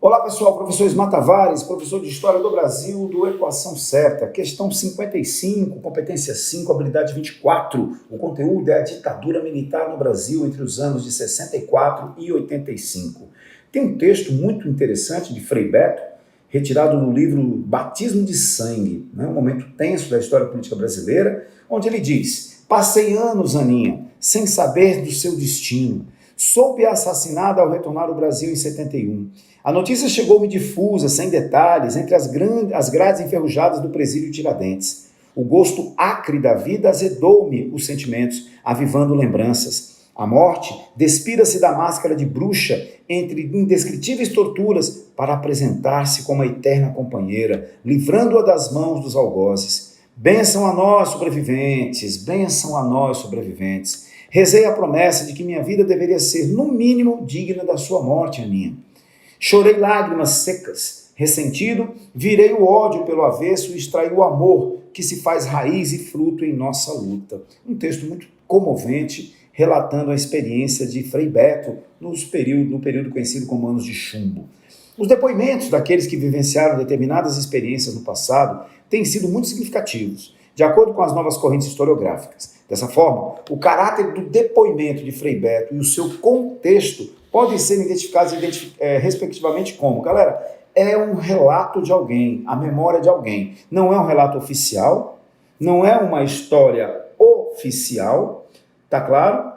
Olá pessoal, professor Ismar Tavares, professor de História do Brasil do Equação Certa, questão 55, competência 5, habilidade 24. O conteúdo é a ditadura militar no Brasil entre os anos de 64 e 85. Tem um texto muito interessante de Frei Beto, retirado do livro Batismo de Sangue, um momento tenso da história política brasileira, onde ele diz: passei anos, Aninha, sem saber do seu destino. Soube assassinada ao retornar ao Brasil em 71. A notícia chegou-me difusa, sem detalhes, entre as grades enferrujadas do presídio Tiradentes. O gosto acre da vida azedou-me os sentimentos, avivando lembranças. A morte despira-se da máscara de bruxa entre indescritíveis torturas para apresentar-se como a eterna companheira, livrando-a das mãos dos algozes. Bênção a nós, sobreviventes, bênção a nós, sobreviventes. Rezei a promessa de que minha vida deveria ser, no mínimo, digna da sua morte, Aninha. Chorei lágrimas secas. Ressentido, virei o ódio pelo avesso e extraí o amor que se faz raiz e fruto em nossa luta. Um texto muito comovente, relatando a experiência de Frei Beto no período conhecido como Anos de Chumbo. Os depoimentos daqueles que vivenciaram determinadas experiências no passado têm sido muito significativos, de acordo com as novas correntes historiográficas. Dessa forma, o caráter do depoimento de Frei Beto e o seu contexto podem ser identificados respectivamente como, galera, é um relato de alguém, a memória de alguém. Não é um relato oficial, não é uma história oficial, tá claro?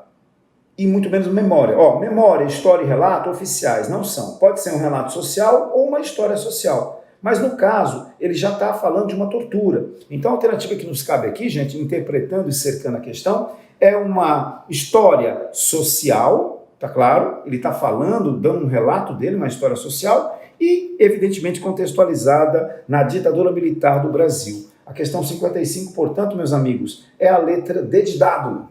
E muito menos memória. Memória, história e relato oficiais não são. Pode ser um relato social ou uma história social. Mas no caso, ele já está falando de uma tortura. Então a alternativa que nos cabe aqui, gente, interpretando e cercando a questão, é uma história social, tá claro? Ele está falando, dando um relato dele, uma história social, e evidentemente contextualizada na ditadura militar do Brasil. A questão 55, portanto, meus amigos, é a letra D de dado.